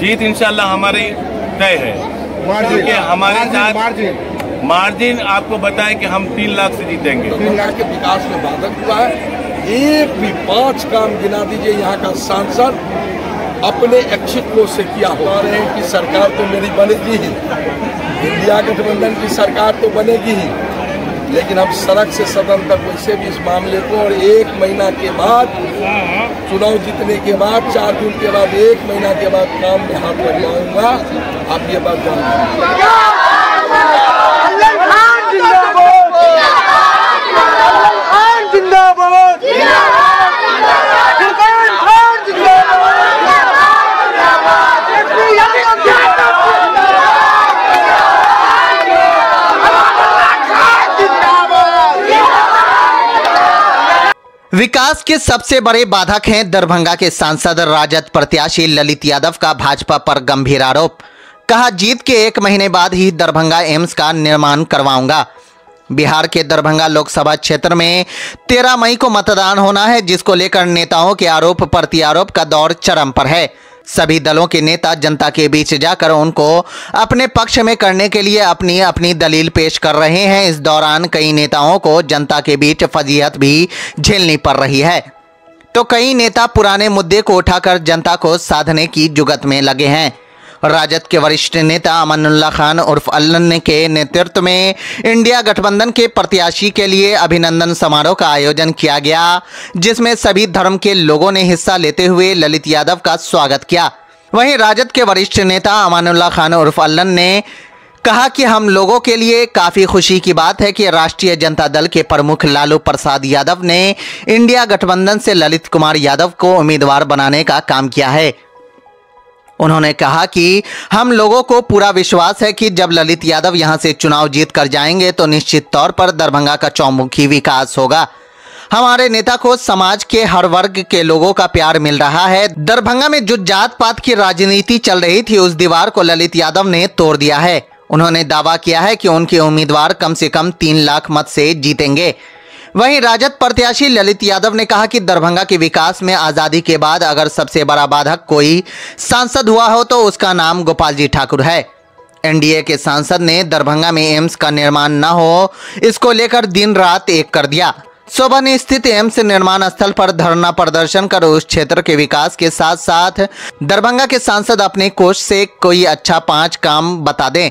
जीत इंशाल्लाह हमारी तय है, क्योंकि हमारे साथ मार्जिन आपको बताएं कि हम 3 लाख से जीतेंगे। 3 लाख के विकास में बाधक हुआ है। एक भी 5 काम गिना दीजिए यहाँ का सांसद अपने एक्सिट पोल से किया हो रहे हैं कि सरकार तो मेरी बनेगी ही, इंडिया गठबंधन की सरकार तो बनेगी ही, लेकिन हम सड़क से सदन तक वैसे भी इस मामले को, और 1 महीना के बाद चुनाव जीतने के बाद 4 दिन के बाद 1 महीना के बाद काम में हाथ लगवाऊंगा। आप ये बात जानते विकास के सबसे बड़े बाधक हैं दरभंगा के सांसद राजद प्रत्याशी ललित यादव का भाजपा पर गंभीर आरोप। कहा, जीत के 1 महीने बाद ही दरभंगा एम्स का निर्माण करवाऊंगा। बिहार के दरभंगा लोकसभा क्षेत्र में 13 मई को मतदान होना है, जिसको लेकर नेताओं के आरोप प्रत्यारोप का दौर चरम पर है। सभी दलों के नेता जनता के बीच जाकर उनको अपने पक्ष में करने के लिए अपनी अपनी दलील पेश कर रहे हैं। इस दौरान कई नेताओं को जनता के बीच फजीहत भी झेलनी पड़ रही है, तो कई नेता पुराने मुद्दे को उठाकर जनता को साधने की जुगत में लगे हैं। राजद के वरिष्ठ नेता अमानुल्लाह खान उर्फ अल्लन के नेतृत्व में इंडिया गठबंधन के प्रत्याशी के लिए अभिनंदन समारोह का आयोजन किया गया, जिसमें सभी धर्म के लोगों ने हिस्सा लेते हुए ललित यादव का स्वागत किया। वहीं राजद के वरिष्ठ नेता अमानुल्लाह खान उर्फ अल्लन ने कहा कि हम लोगों के लिए काफी खुशी की बात है कि राष्ट्रीय जनता दल के प्रमुख लालू प्रसाद यादव ने इंडिया गठबंधन से ललित कुमार यादव को उम्मीदवार बनाने का काम किया है। उन्होंने कहा कि हम लोगों को पूरा विश्वास है कि जब ललित यादव यहां से चुनाव जीत कर जाएंगे तो निश्चित तौर पर दरभंगा का चौमुखी विकास होगा। हमारे नेता को समाज के हर वर्ग के लोगों का प्यार मिल रहा है। दरभंगा में जो जात पात की राजनीति चल रही थी, उस दीवार को ललित यादव ने तोड़ दिया है। उन्होंने दावा किया है कि उनके उम्मीदवार कम से कम 3 लाख मत से जीतेंगे। वहीं राजद प्रत्याशी ललित यादव ने कहा कि दरभंगा के विकास में आजादी के बाद अगर सबसे बड़ा बाधक कोई सांसद हुआ हो तो उसका नाम गोपाल जी ठाकुर है। एनडीए के सांसद ने दरभंगा में एम्स का निर्माण न हो, इसको लेकर दिन रात एक कर दिया। सोबन स्थित एम्स निर्माण स्थल पर धरना प्रदर्शन कर उस क्षेत्र के विकास के साथ साथ दरभंगा के सांसद अपने कोष से कोई अच्छा 5 काम बता दें।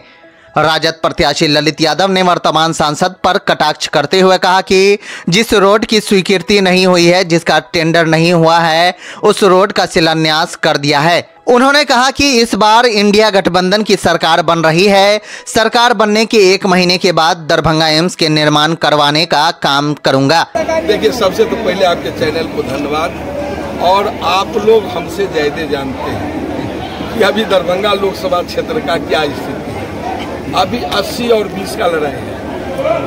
राजद प्रत्याशी ललित यादव ने वर्तमान सांसद पर कटाक्ष करते हुए कहा कि जिस रोड की स्वीकृति नहीं हुई है, जिसका टेंडर नहीं हुआ है, उस रोड का शिलान्यास कर दिया है। उन्होंने कहा कि इस बार इंडिया गठबंधन की सरकार बन रही है। सरकार बनने के 1 महीने के बाद दरभंगा एम्स के निर्माण करवाने का काम करूंगा। देखिए, सबसे तो पहले आपके चैनल को धन्यवाद। और आप लोग हमसे ज्यादा जानते हैं कि अभी दरभंगा लोकसभा क्षेत्र का क्या स्थिति है। अभी 80 और 20 का लड़ाई है।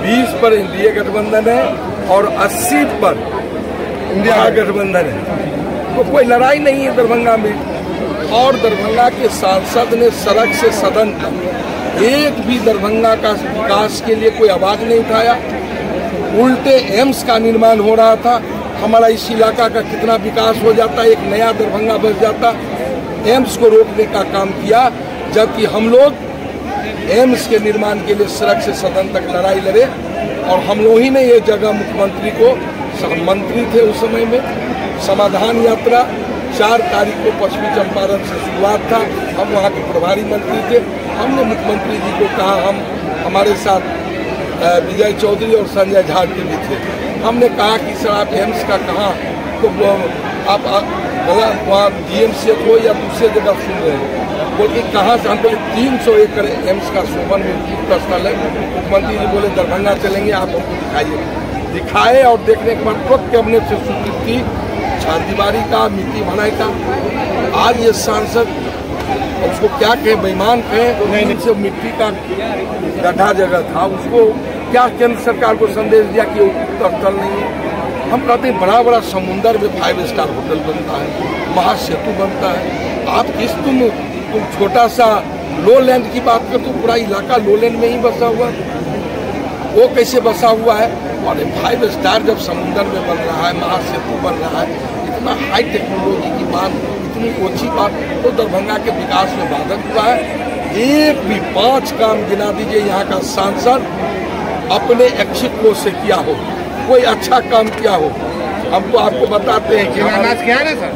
20 पर इंडिया गठबंधन है और 80 पर इंडिया गठबंधन है, तो कोई लड़ाई नहीं है दरभंगा में। और दरभंगा के सांसद ने सड़क से सदन तक एक भी दरभंगा का विकास के लिए कोई आवाज नहीं उठाया। उल्टे एम्स का निर्माण हो रहा था। हमारा इस इलाका का कितना विकास हो जाता, एक नया दरभंगा बस जाता। एम्स को रोकने का काम किया, जबकि हम लोग एम्स के निर्माण के लिए सड़क से सदन तक लड़ाई लड़े। और हम लोग ही ने ये जगह मुख्यमंत्री को, मंत्री थे उस समय में, समाधान यात्रा 4 तारीख को पश्चिमी चंपारण से शुरुआत था। हम वहाँ के प्रभारी मंत्री थे। हमने मुख्यमंत्री जी को कहा, हमारे साथ विजय चौधरी और संजय झा जी भी थे। हमने कहा कि सर आप एम्स का कहाँ, तो आप वहाँ DMCH हो या दूसरे जगह सुन रहे हैं, बोले कहाँ से। हम बोले 300 एकड़ एम्स का शोभन में स्थल है। मुख्यमंत्री जी बोले दरभंगा चलेंगे, आप हमको दिखाइए। दिखाए और देखने के बाद तुरंत कैबिनेट से स्वीकृति, छारदीवारी का, मिट्टी भराई का। आज ये सांसद, उसको क्या कहें, बेईमान कहें, से मिट्टी का गड्ढा जगह था, उसको क्या केंद्र सरकार को संदेश दिया कि उत्तर स्थल नहीं है। हम कहते हैं बड़ा बड़ा समुंदर में 5 स्टार होटल बनता है, महासेतु बनता है। आप तुम छोटा सा लो लैंड की बात कर, तो पूरा इलाका लो लैंड में ही बसा हुआ है। वो कैसे बसा हुआ है? और 5 स्टार जब समुद्र में बन रहा है, महासेतु बन रहा है, इतना हाई टेक्नोलॉजी की बात, इतनी कितनी ओछी बात, तो दरभंगा के विकास में बाधक हुआ है। एक भी 5 काम गिना दीजिए यहाँ का सांसद अपने इच्छित को से किया हो, कोई अच्छा काम किया हो। हम तो आपको बताते हैं कि शिलान्यास किया है सर,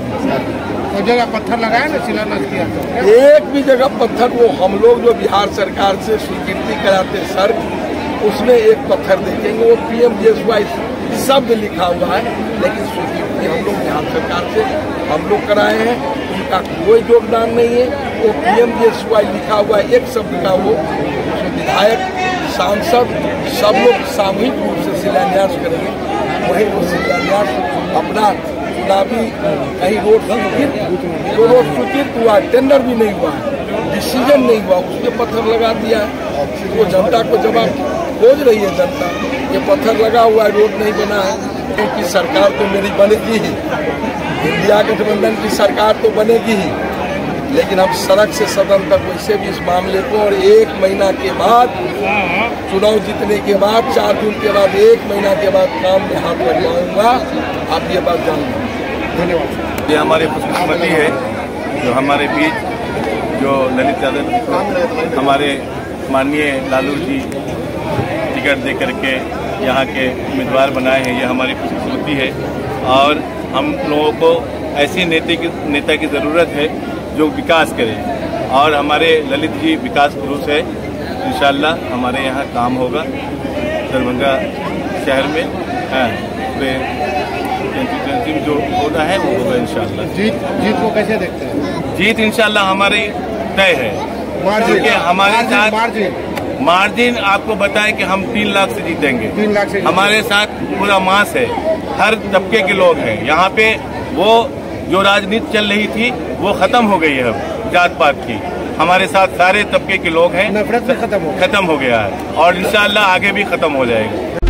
तो जगह पत्थर लगाया ना, शिलान्यास किया। एक भी जगह पत्थर, वो हम लोग जो बिहार सरकार से स्वीकृति कराते सर, उसमें एक पत्थर देखेंगे, वो PMGSY शब्द लिखा हुआ है, लेकिन स्वीकृति हम लोग बिहार सरकार से हम लोग कराए हैं, उनका कोई योगदान नहीं है। वो PMGSY लिखा हुआ है एक शब्द का, वो विधायक सांसद सब लोग सामूहिक रूप से शिलान्यास करेंगे, वही वो शिलान्यास अपना चुनावी कहीं रोड स्वीकृत हुआ, टेंडर भी नहीं हुआ, डिसीजन नहीं हुआ, उसके पत्थर लगा दिया है। वो जनता को जवाब खोज रही है जनता, ये पत्थर लगा हुआ है, रोड नहीं बना है। क्योंकि सरकार तो मेरी बनेगी ही, इंडिया गठबंधन की सरकार तो बनेगी ही, लेकिन हम सड़क से सदन तक वैसे भी इस मामले को, और 1 महीना के बाद चुनाव जीतने के बाद 4 जून के बाद 1 महीना के बाद काम में हाथ लगवाऊंगा, आप ये बात जान लें। धन्यवाद। ये हमारी खुशकिस्मती है जो हमारे बीच जो ललित यादव हमारे माननीय लालू जी टिकट दे करके यहाँ के उम्मीदवार बनाए हैं, ये हमारी खुशकिस्मती है। और हम लोगों को ऐसे नेता की ज़रूरत है जो विकास करे, और हमारे ललित जी विकास पुरुष है। इंशाल्लाह हमारे यहाँ काम होगा दरभंगा शहर में, जो होना है वो होगा इंशाल्लाह। जीत को कैसे देखते हैं? जीत इंशाल्लाह हमारी तय है, क्योंकि हमारे साथ मार्जिन आपको बताएं कि हम 3 लाख से जीतेंगे। 3 लाख से हमारे साथ पूरा मास है, हर तबके के लोग हैं यहाँ पे। वो जो राजनीति चल रही थी वो खत्म हो गई है, अब जात पात की। हमारे साथ सारे तबके के लोग हैं, नफरत में खत्म हो गया है, और इंशाल्लाह आगे भी खत्म हो जाएगा।